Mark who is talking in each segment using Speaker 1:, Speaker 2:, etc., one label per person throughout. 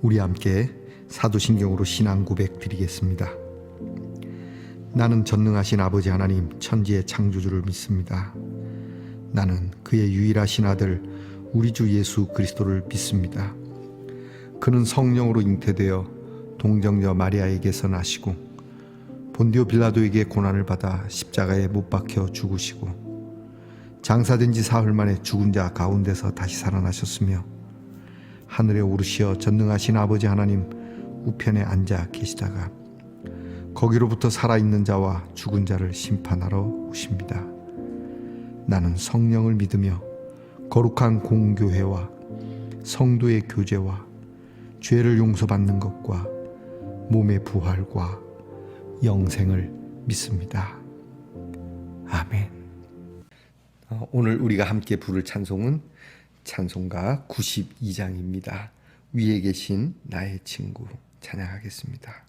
Speaker 1: 우리 함께 사도신경으로 신앙 고백 드리겠습니다. 나는 전능하신 아버지 하나님 천지의 창조주를 믿습니다. 나는 그의 유일하신 아들 우리 주 예수 그리스도를 믿습니다. 그는 성령으로 잉태되어 동정녀 마리아에게서 나시고 본디오 빌라도에게 고난을 받아 십자가에 못 박혀 죽으시고 장사된 지 사흘 만에 죽은 자 가운데서 다시 살아나셨으며 하늘에 오르시어 전능하신 아버지 하나님 우편에 앉아 계시다가 거기로부터 살아있는 자와 죽은 자를 심판하러 오십니다. 나는 성령을 믿으며 거룩한 공교회와 성도의 교제와 죄를 용서받는 것과 몸의 부활과 영생을 믿습니다. 아멘. 오늘 우리가 함께 부를 찬송은 찬송가 92장입니다. 위에 계신 나의 친구 찬양하겠습니다.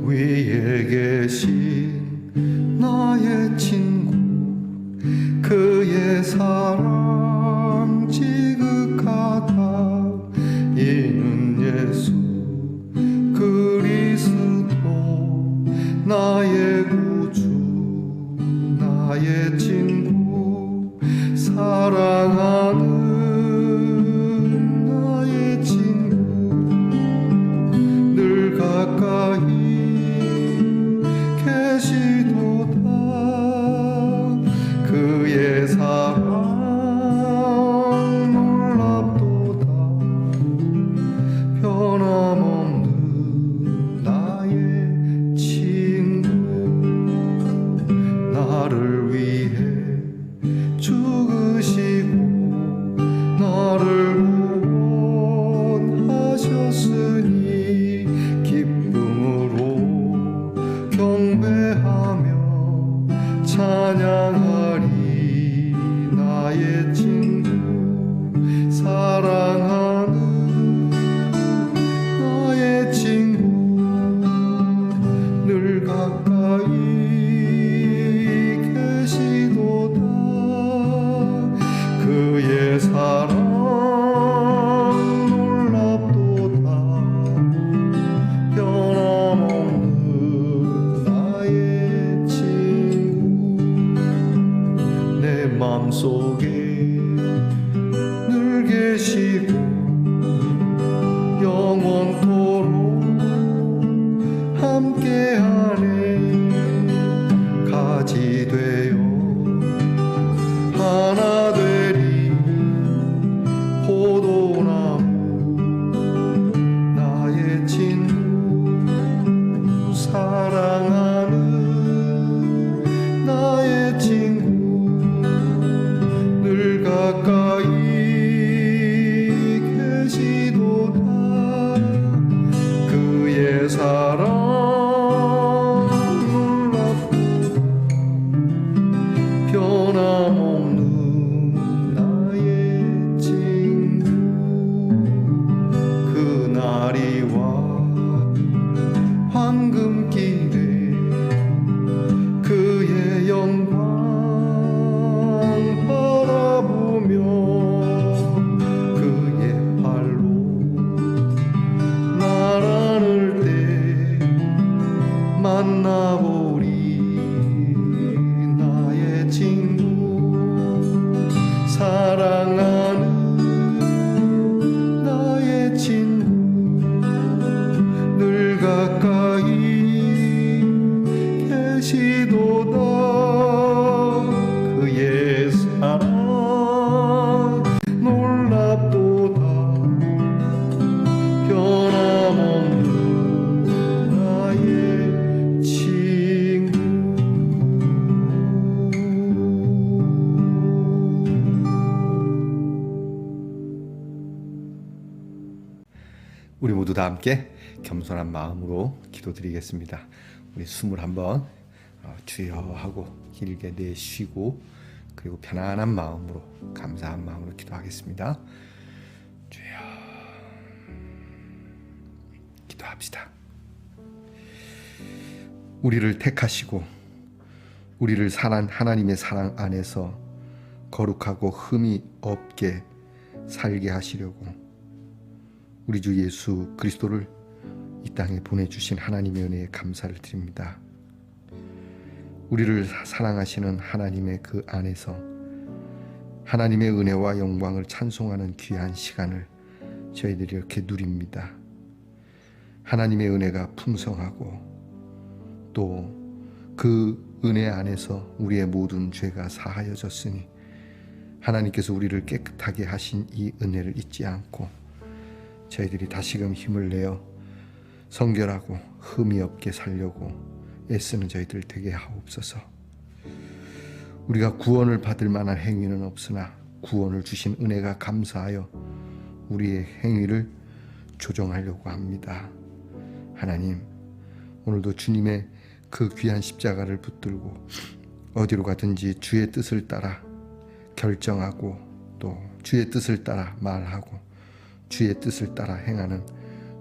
Speaker 2: 위에 계신 나의 친구 그의 사랑 지극하다 이는 예수 그리스도 나의 구주 나의 친구 사랑하는 나의 친구 늘 가까이 계시도다 그의 사랑 놀랍도다 변함없는 나의 친구 나를 위해 죽으시고 나를 구원하셨으니 기쁨으로 경배하며 찬양하리 나의 친구 사랑하는 나의 친구 늘 가까이 계시도다 그의 사랑 놀랍도다 변함없는 나의 친구 내 맘속에 늘 계시고 영원토록 함께하네 가지 되어 하나 되리 포도나무 나의 친구 사랑하는 나의 친구 늘 가까이 계시도다 그의 사랑 놀랍도다 변함없는 나의 친구 그날이 와 황금길에 그의 영광 바라보며 그의 팔로 날 안을 때 만나보리 나의 친구 사랑하는 나의 친구 늘 가까이 계시도다 그의 사랑 놀랍도다 변함없는 나의 친구
Speaker 1: 우리 모두 다 함께 겸손한 마음으로 기도드리겠습니다. 우리 숨을 한번 주여 하고 길게 내쉬고 그리고 편안한 마음으로 감사한 마음으로 기도하겠습니다. 주여 기도합시다. 우리를 택하시고 우리를 하나님의 사랑 안에서 거룩하고 흠이 없게 살게 하시려고 우리 주 예수 그리스도를 이 땅에 보내주신 하나님의 은혜에 감사를 드립니다. 우리를 사랑하시는 하나님의 그 안에서 하나님의 은혜와 영광을 찬송하는 귀한 시간을 저희들이 이렇게 누립니다. 하나님의 은혜가 풍성하고 또 그 은혜 안에서 우리의 모든 죄가 사하여졌으니 하나님께서 우리를 깨끗하게 하신 이 은혜를 잊지 않고 저희들이 다시금 힘을 내어 성결하고 흠이 없게 살려고 애쓰는 저희들 되게 하옵소서. 우리가 구원을 받을 만한 행위는 없으나 구원을 주신 은혜가 감사하여 우리의 행위를 조정하려고 합니다. 하나님, 오늘도 주님의 그 귀한 십자가를 붙들고 어디로 가든지 주의 뜻을 따라 결정하고 또 주의 뜻을 따라 말하고 주의 뜻을 따라 행하는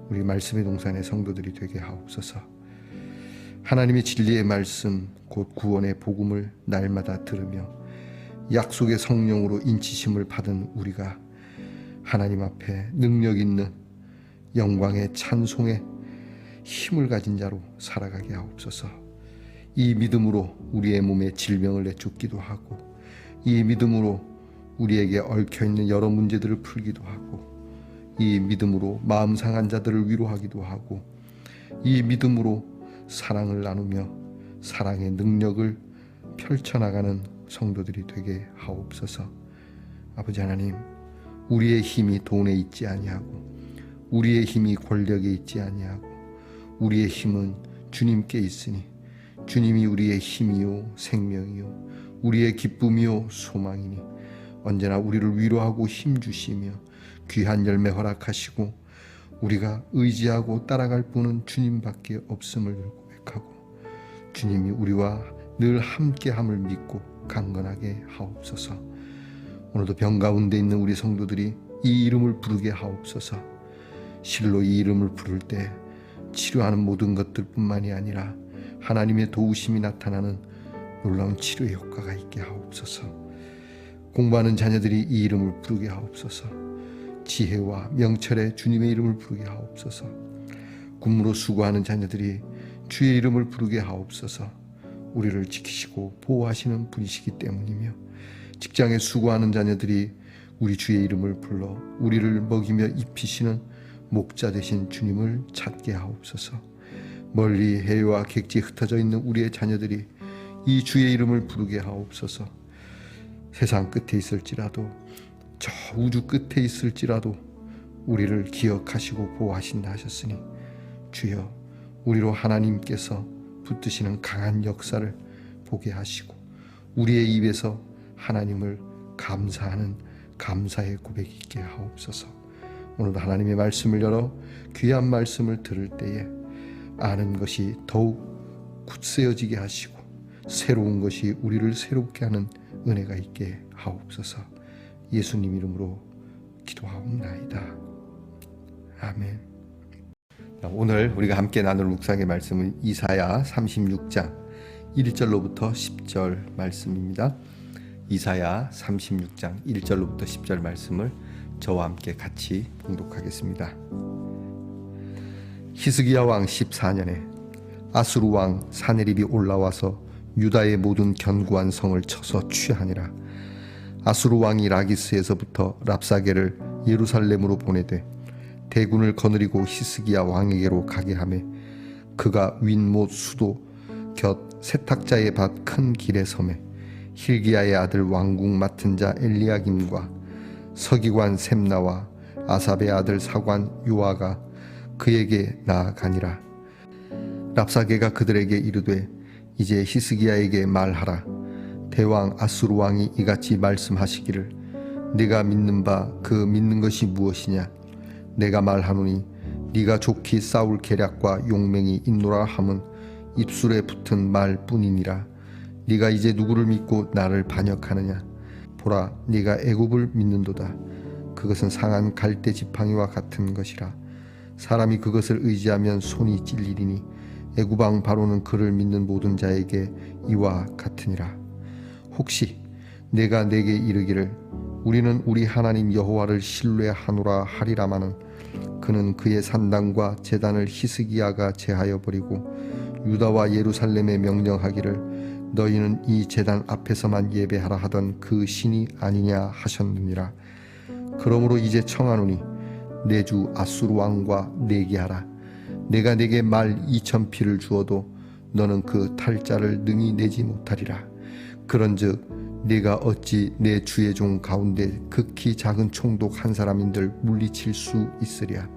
Speaker 1: 우리 말씀의 동산의 성도들이 되게 하옵소서. 하나님의 진리의 말씀 곧 구원의 복음을 날마다 들으며 약속의 성령으로 인치심을 받은 우리가 하나님 앞에 능력 있는 영광의 찬송의 힘을 가진 자로 살아가게 하옵소서. 이 믿음으로 우리의 몸에 질병을 내쫓기도 하고 이 믿음으로 우리에게 얽혀있는 여러 문제들을 풀기도 하고 이 믿음으로 마음 상한 자들을 위로하기도 하고 이 믿음으로 사랑을 나누며 사랑의 능력을 펼쳐나가는 성도들이 되게 하옵소서. 아버지 하나님, 우리의 힘이 돈에 있지 아니하고 우리의 힘이 권력에 있지 아니하고 우리의 힘은 주님께 있으니 주님이 우리의 힘이요 생명이요 우리의 기쁨이요 소망이니 언제나 우리를 위로하고 힘주시며 귀한 열매 허락하시고 우리가 의지하고 따라갈 분은 주님밖에 없음을 고백하고 주님이 우리와 늘 함께함을 믿고 강건하게 하옵소서. 오늘도 병 가운데 있는 우리 성도들이 이 이름을 부르게 하옵소서. 실로 이 이름을 부를 때 치료하는 모든 것들뿐만이 아니라 하나님의 도우심이 나타나는 놀라운 치료 효과가 있게 하옵소서. 공부하는 자녀들이 이 이름을 부르게 하옵소서. 지혜와 명철의 주님의 이름을 부르게 하옵소서. 군무로 수고하는 자녀들이 주의 이름을 부르게 하옵소서. 우리를 지키시고 보호하시는 분이시기 때문이며 직장에 수고하는 자녀들이 우리 주의 이름을 불러 우리를 먹이며 입히시는 목자 되신 주님을 찾게 하옵소서. 멀리 해와 객지에 흩어져 있는 우리의 자녀들이 이 주의 이름을 부르게 하옵소서. 세상 끝에 있을지라도 저 우주 끝에 있을지라도 우리를 기억하시고 보호하신다 하셨으니 주여 우리로 하나님께서 붙드시는 강한 역사를 보게 하시고 우리의 입에서 하나님을 감사하는 감사의 고백이 있게 하옵소서. 오늘도 하나님의 말씀을 열어 귀한 말씀을 들을 때에 아는 것이 더욱 굳세어지게 하시고 새로운 것이 우리를 새롭게 하는 은혜가 있게 하옵소서. 예수님 이름으로 기도하옵나이다. 아멘. 오늘 우리가 함께 나눌 묵상의 말씀은 이사야 36장 1절로부터 10절 말씀입니다. 이사야 36장 1절로부터 10절 말씀을 저와 함께 같이 봉독하겠습니다. 히스기야 왕 14년에 아수르 왕 사네립이 올라와서 유다의 모든 견고한 성을 쳐서 취하니라. 아수르 왕이 라기스에서부터 랍사게를 예루살렘으로 보내되 대군을 거느리고 히스기야 왕에게로 가게 하매 그가 윈못 수도 곁 세탁자의 밭 큰 길에 섬에 힐기야의 아들 왕궁 맡은 자 엘리야김과 서기관 셈나와 아삽의 아들 사관 요아가 그에게 나아가니라. 랍사게가 그들에게 이르되 이제 히스기야에게 말하라. 대왕 아수르 왕이 이같이 말씀하시기를 네가 믿는 바 그 믿는 것이 무엇이냐. 내가 말하노니 네가 좋게 싸울 계략과 용맹이 있노라 함은 입술에 붙은 말뿐이니라. 네가 이제 누구를 믿고 나를 반역하느냐. 보라, 네가 애굽을 믿는도다. 그것은 상한 갈대 지팡이와 같은 것이라. 사람이 그것을 의지하면 손이 찔리리니 애굽 왕 바로는 그를 믿는 모든 자에게 이와 같으니라. 혹시 내가 내게 이르기를 우리는 우리 하나님 여호와를 신뢰하노라 하리라마는 그는 그의 산당과 제단을 히스기야가 제하여 버리고 유다와 예루살렘에 명령하기를 너희는 이 제단 앞에서만 예배하라 하던 그 신이 아니냐 하셨느니라. 그러므로 이제 청하노니 내 주 아수르 왕과 내기하라. 내가 내게 말 2,000피를 주어도 너는 그 탈자를 능히 내지 못하리라. 그런즉 네가 어찌 내 주의 종 가운데 극히 작은 총독 한 사람인들 물리칠 수 있으랴.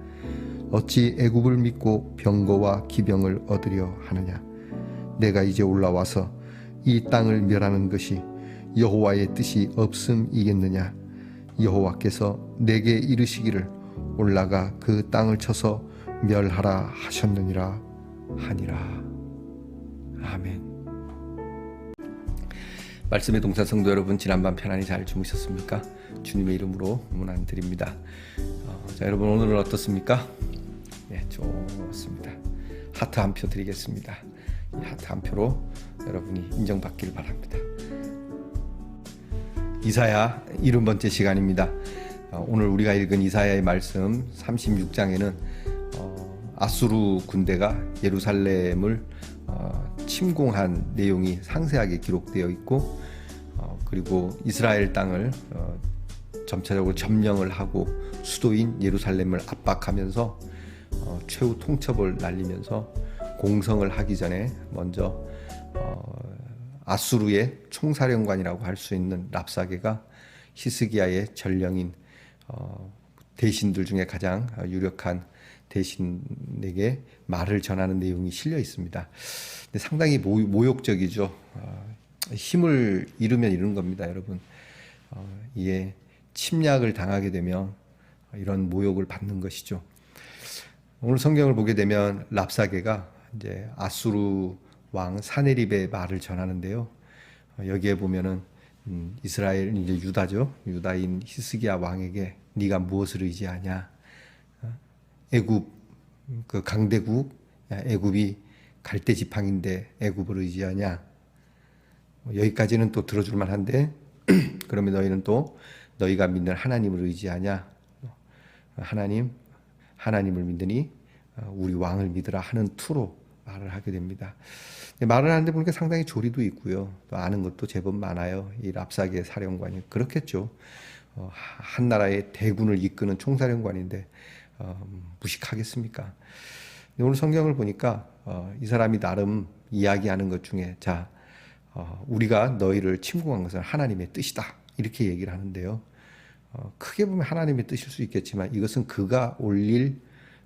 Speaker 1: 어찌 애굽을 믿고 병거와 기병을 얻으려 하느냐. 내가 이제 올라와서 이 땅을 멸하는 것이 여호와의 뜻이 없음이겠느냐. 여호와께서 내게 이르시기를 올라가 그 땅을 쳐서 멸하라 하셨느니라 하니라. 아멘. 말씀의 동사 성도 여러분, 지난밤 편안히 잘 주무셨습니까? 주님의 이름으로 문안 드립니다. 자, 여러분 오늘은 어떻습니까? 네, 좋습니다. 하트 한 표 드리겠습니다. 이 하트 한 표로 여러분이 인정받기를 바랍니다. 이사야 70번째 시간입니다. 오늘 우리가 읽은 이사야의 말씀 36장에는 아수르 군대가 예루살렘을 침공한 내용이 상세하게 기록되어 있고, 그리고 이스라엘 땅을 점차적으로 점령을 하고 수도인 예루살렘을 압박하면서 최후 통첩을 날리면서 공성을 하기 전에 먼저 아수르의 총사령관이라고 할 수 있는 랍사게가 히스기야의 전령인 대신들 중에 가장 유력한 대신에게 말을 전하는 내용이 실려 있습니다. 근데 상당히 모욕적이죠. 힘을 잃으면 이런 겁니다, 여러분. 이게 침략을 당하게 되면 이런 모욕을 받는 것이죠. 오늘 성경을 보게 되면 랍사게가 이제 아수르 왕 사네립의 말을 전하는데요. 여기에 보면은 이스라엘 이제 유다죠. 유다인 히스기야 왕에게 네가 무엇을 의지하냐? 애굽 그 강대국, 애굽이 갈대 지팡인데 애굽을 의지하냐? 여기까지는 또 들어줄 만한데 그러면 너희는 또 너희가 믿는 하나님을 의지하냐? 하나님을 믿으니 우리 왕을 믿으라 하는 투로 말을 하게 됩니다. 말을 하는데 보니까 상당히 조리도 있고요. 또 아는 것도 제법 많아요. 이 랍사게 사령관이 그렇겠죠. 한 나라의 대군을 이끄는 총사령관인데 무식하겠습니까? 오늘 성경을 보니까 이 사람이 나름 이야기하는 것 중에 자, 우리가 너희를 침공한 것은 하나님의 뜻이다 이렇게 얘기를 하는데요. 크게 보면 하나님의 뜻일 수 있겠지만 이것은 그가 올릴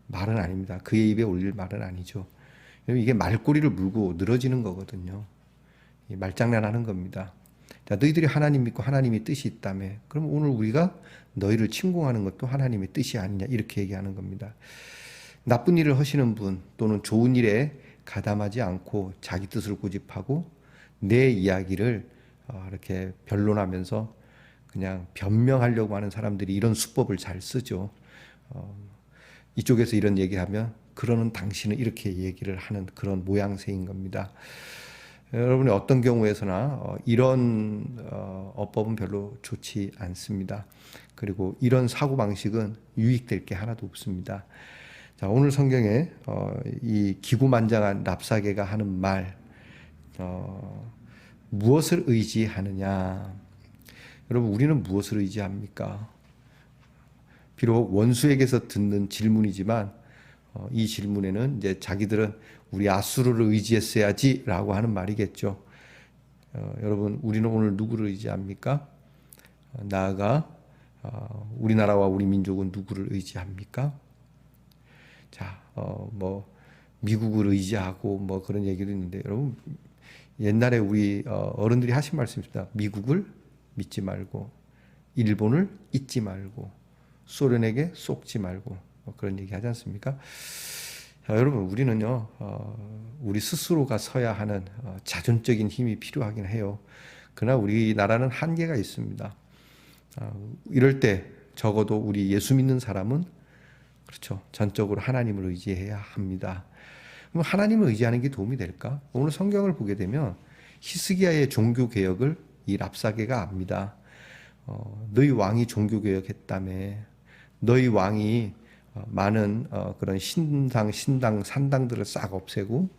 Speaker 1: 말은 아닙니다. 그의 입에 올릴 말은 아니죠. 이게 말꼬리를 물고 늘어지는 거거든요. 말장난하는 겁니다. 자, 너희들이 하나님 믿고 하나님의 뜻이 있다며. 그럼 오늘 우리가 너희를 침공하는 것도 하나님의 뜻이 아니냐 이렇게 얘기하는 겁니다. 나쁜 일을 하시는 분 또는 좋은 일에 가담하지 않고 자기 뜻을 고집하고 내 이야기를 이렇게 변론하면서 그냥 변명하려고 하는 사람들이 이런 수법을 잘 쓰죠. 이쪽에서 이런 얘기하면 그러는 당신은 이렇게 얘기를 하는 그런 모양새인 겁니다. 여러분이 어떤 경우에서나 이런 어법은 별로 좋지 않습니다. 그리고 이런 사고방식은 유익될 게 하나도 없습니다. 자, 오늘 성경에 이 기구만장한 랍사게가 하는 말, 무엇을 의지하느냐? 여러분, 우리는 무엇을 의지합니까? 비록 원수에게서 듣는 질문이지만 이 질문에는 이제 자기들은 우리 아수르를 의지했어야지라고 하는 말이겠죠. 여러분, 우리는 오늘 누구를 의지합니까? 나아가 우리나라와 우리 민족은 누구를 의지합니까? 자, 뭐 미국을 의지하고 뭐 그런 얘기도 있는데 여러분, 옛날에 우리 어른들이 하신 말씀이 있습니다. 미국을 믿지 말고 일본을 잊지 말고 소련에게 속지 말고 뭐 그런 얘기 하지 않습니까? 자, 여러분, 우리는요 우리 스스로가 서야 하는 자존적인 힘이 필요하긴 해요. 그러나 우리나라는 한계가 있습니다. 이럴 때 적어도 우리 예수 믿는 사람은 그렇죠, 전적으로 하나님을 의지해야 합니다. 그럼 하나님을 의지하는 게 도움이 될까? 오늘 성경을 보게 되면 히스기야의 종교 개혁을 이 랍사게가 압니다. 너희 왕이 종교 개혁했다며. 너희 왕이 많은 그런 신당, 산당들을 싹 없애고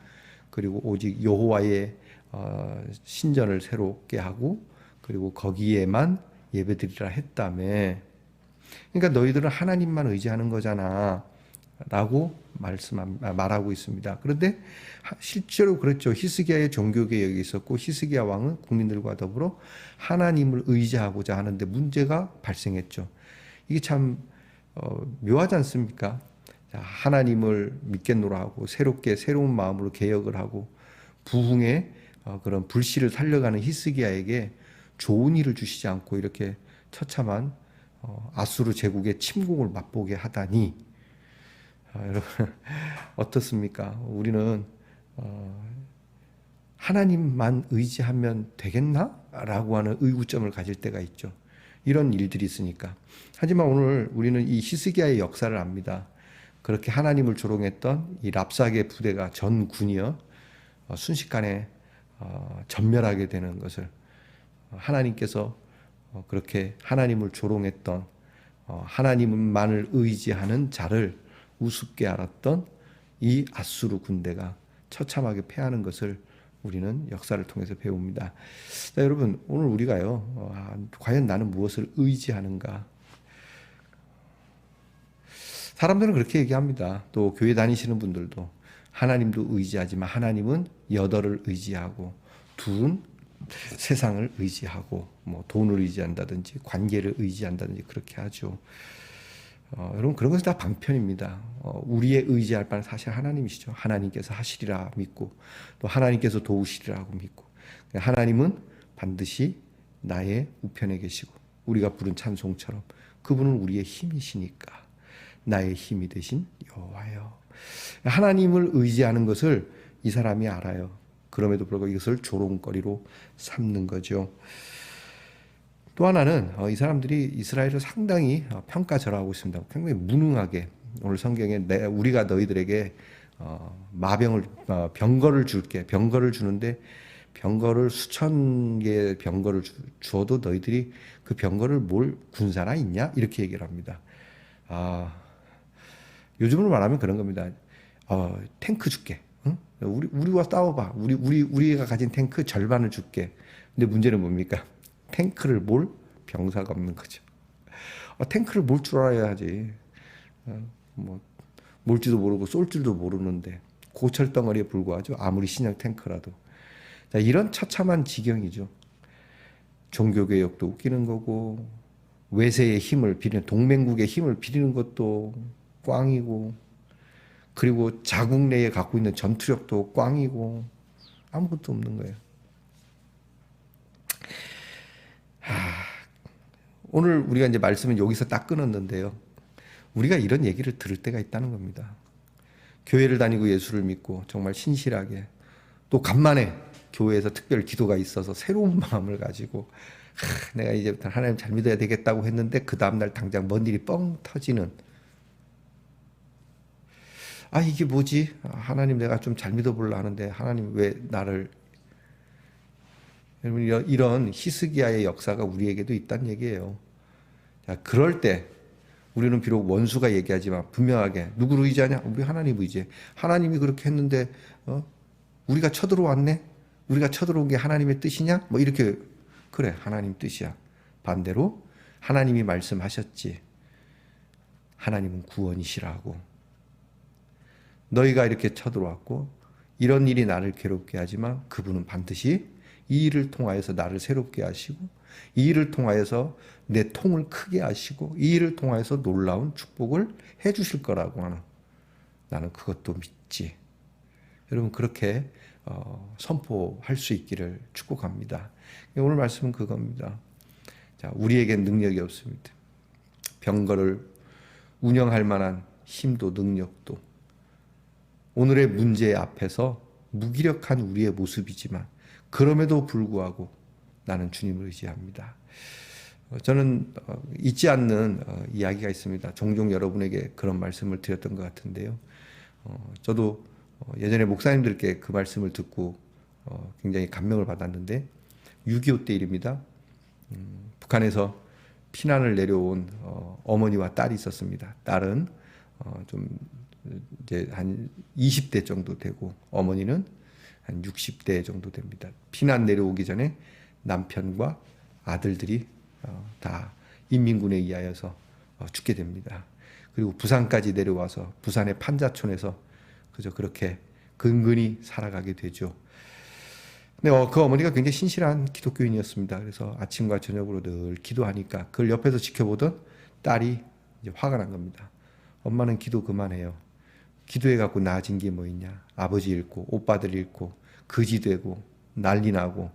Speaker 1: 그리고 오직 여호와의 신전을 새롭게 하고 그리고 거기에만 예배드리라 했다며. 그러니까 너희들은 하나님만 의지하는 거잖아 라고 말하고 있습니다. 그런데 실제로 그렇죠. 히스기야의 종교개혁이 있었고 히스기야 왕은 국민들과 더불어 하나님을 의지하고자 하는데 문제가 발생했죠. 이게 참 묘하지 않습니까? 하나님을 믿겠노라 하고 새롭게 새로운 마음으로 개혁을 하고 부흥의 그런 불씨를 살려가는 히스기야에게 좋은 일을 주시지 않고 이렇게 처참한 아수르 제국의 침공을 맛보게 하다니. 여러분 어떻습니까? 우리는 하나님만 의지하면 되겠나? 라고 하는 의구점을 가질 때가 있죠. 이런 일들이 있으니까. 하지만 오늘 우리는 이 히스기야의 역사를 압니다. 그렇게 하나님을 조롱했던 이 랍사게 부대가 전군이요 순식간에 전멸하게 되는 것을 하나님께서 그렇게 하나님을 조롱했던 하나님만을 의지하는 자를 우습게 알았던 이 아수르 군대가 처참하게 패하는 것을 우리는 역사를 통해서 배웁니다. 자, 여러분 오늘 우리가요 과연 나는 무엇을 의지하는가? 사람들은 그렇게 얘기합니다. 또 교회 다니시는 분들도 하나님도 의지하지만 하나님은 여덟을 의지하고 둘은 세상을 의지하고 뭐 돈을 의지한다든지 관계를 의지한다든지 그렇게 하죠. 여러분 그런 것은 다 방편입니다. 우리의 의지할 바는 사실 하나님이시죠. 하나님께서 하시리라 믿고 또 하나님께서 도우시리라고 믿고 하나님은 반드시 나의 우편에 계시고 우리가 부른 찬송처럼 그분은 우리의 힘이시니까 나의 힘이 되신 여호와여. 하나님을 의지하는 것을 이 사람이 알아요. 그럼에도 불구하고 이것을 조롱거리로 삼는 거죠. 또 하나는 이 사람들이 이스라엘을 상당히 평가절하하고 있습니다. 굉장히 무능하게 오늘 성경에 우리가 너희들에게 병거를 줄게. 병거를 주는데 병거를 수천 개의 병거를 주어도 너희들이 그 병거를 몰 군사나 있냐? 이렇게 얘기를 합니다. 요즘으로 말하면 그런 겁니다. 탱크 줄게. 응? 우리와 싸워봐. 우리가 가진 탱크 절반을 줄게. 근데 문제는 뭡니까? 탱크를 몰 병사가 없는 거죠. 탱크를 몰 줄 알아야지. 뭐 몰지도 모르고 쏠 줄도 모르는데 고철덩어리에 불과하죠. 아무리 신형 탱크라도. 자, 이런 처참한 지경이죠. 종교개혁도 웃기는 거고 외세의 힘을 비리는 동맹국의 힘을 비리는 것도 꽝이고 그리고 자국 내에 갖고 있는 전투력도 꽝이고 아무것도 없는 거예요. 오늘 우리가 이제 말씀은 여기서 딱 끊었는데요. 우리가 이런 얘기를 들을 때가 있다는 겁니다. 교회를 다니고 예수를 믿고 정말 신실하게 또 간만에 교회에서 특별 기도가 있어서 새로운 마음을 가지고 내가 이제부터 하나님 잘 믿어야 되겠다고 했는데 그 다음날 당장 뭔 일이 뻥 터지는 이게 뭐지? 하나님 내가 좀 잘 믿어보려 하는데 하나님 왜 나를 여러분 이런 히스기야의 역사가 우리에게도 있다는 얘기예요. 자, 그럴 때 우리는 비록 원수가 얘기하지만 분명하게 누구를 의지하냐? 우리 하나님 의지해. 하나님이 그렇게 했는데 우리가 쳐들어왔네? 우리가 쳐들어온 게 하나님의 뜻이냐? 뭐 이렇게 그래 하나님 뜻이야. 반대로 하나님이 말씀하셨지. 하나님은 구원이시라고. 너희가 이렇게 쳐들어왔고 이런 일이 나를 괴롭게 하지만 그분은 반드시 이 일을 통하여서 나를 새롭게 하시고 이 일을 통하여서 내 통을 크게 하시고 이 일을 통하여서 놀라운 축복을 해 주실 거라고 하는 나는 그것도 믿지. 여러분 그렇게 선포할 수 있기를 축복합니다. 오늘 말씀은 그겁니다. 자, 우리에겐 능력이 없습니다. 병거를 운영할 만한 힘도 능력도 오늘의 문제 앞에서 무기력한 우리의 모습이지만 그럼에도 불구하고 나는 주님을 의지합니다. 저는 잊지 않는 이야기가 있습니다. 종종 여러분에게 그런 말씀을 드렸던 것 같은데요. 저도 예전에 목사님들께 그 말씀을 듣고 굉장히 감명을 받았는데 6.25 때 일입니다. 북한에서 피난을 내려온 어머니와 딸이 있었습니다. 딸은 좀 이제 한 20대 정도 되고 어머니는 한 60대 정도 됩니다. 피난 내려오기 전에 남편과 아들들이 다 인민군에 의하여서 죽게 됩니다. 그리고 부산까지 내려와서 부산의 판자촌에서 그저 그렇게 근근히 살아가게 되죠. 근데 그 어머니가 굉장히 신실한 기독교인이었습니다. 그래서 아침과 저녁으로 늘 기도하니까 그걸 옆에서 지켜보던 딸이 이제 화가 난 겁니다. 엄마는 기도 그만해요. 기도해갖고 나아진 게 뭐 있냐. 아버지 잃고 오빠들 잃고 거지 되고 난리 나고.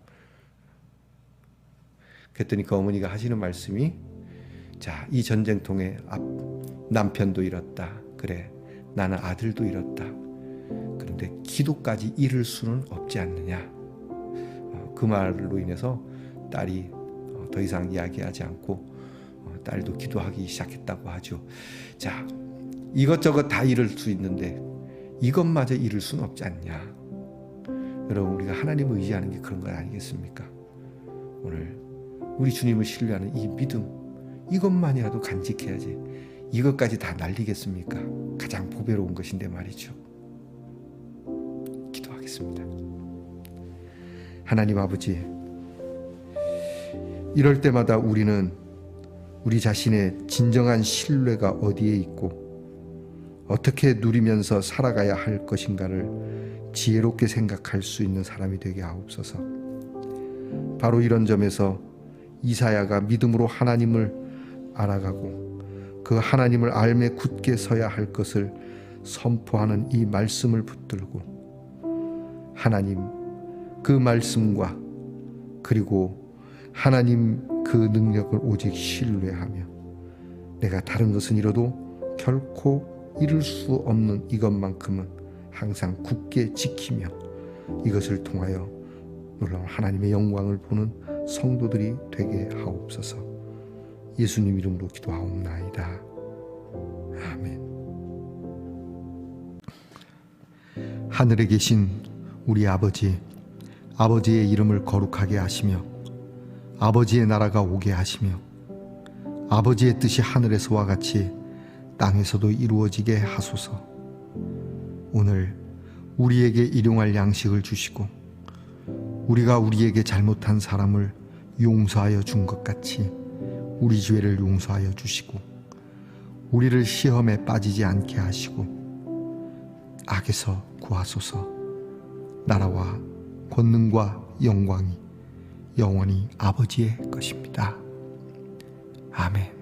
Speaker 1: 그랬더니 그 어머니가 하시는 말씀이 자, 이 전쟁통에 남편도 잃었다. 그래, 나는 아들도 잃었다. 그런데 기도까지 잃을 수는 없지 않느냐. 그 말로 인해서 딸이 더 이상 이야기하지 않고 딸도 기도하기 시작했다고 하죠. 자, 이것저것 다 잃을 수 있는데 이것마저 잃을 수는 없지 않냐. 여러분, 우리가 하나님을 의지하는 게 그런 거 아니겠습니까? 오늘 우리 주님을 신뢰하는 이 믿음, 이것만이라도 간직해야지 이것까지 다 날리겠습니까? 가장 보배로운 것인데 말이죠. 기도하겠습니다. 하나님 아버지, 이럴 때마다 우리는 우리 자신의 진정한 신뢰가 어디에 있고 어떻게 누리면서 살아가야 할 것인가를 지혜롭게 생각할 수 있는 사람이 되게 하옵소서. 바로 이런 점에서 이사야가 믿음으로 하나님을 알아가고 그 하나님을 알매 굳게 서야 할 것을 선포하는 이 말씀을 붙들고 하나님 그 말씀과 그리고 하나님 그 능력을 오직 신뢰하며 내가 다른 것은 잃어도 결코 잃을 수 없는 이것만큼은 항상 굳게 지키며 이것을 통하여 놀라운 하나님의 영광을 보는 성도들이 되게 하옵소서. 예수님 이름으로 기도하옵나이다. 아멘. 하늘에 계신 우리 아버지, 아버지의 이름을 거룩하게 하시며 아버지의 나라가 오게 하시며 아버지의 뜻이 하늘에서와 같이 땅에서도 이루어지게 하소서. 오늘 우리에게 일용할 양식을 주시고 우리가 우리에게 잘못한 사람을 용서하여 준 것 같이 우리 죄를 용서하여 주시고 우리를 시험에 빠지지 않게 하시고 악에서 구하소서. 나라와 권능과 영광이 영원히 아버지의 것입니다. 아멘.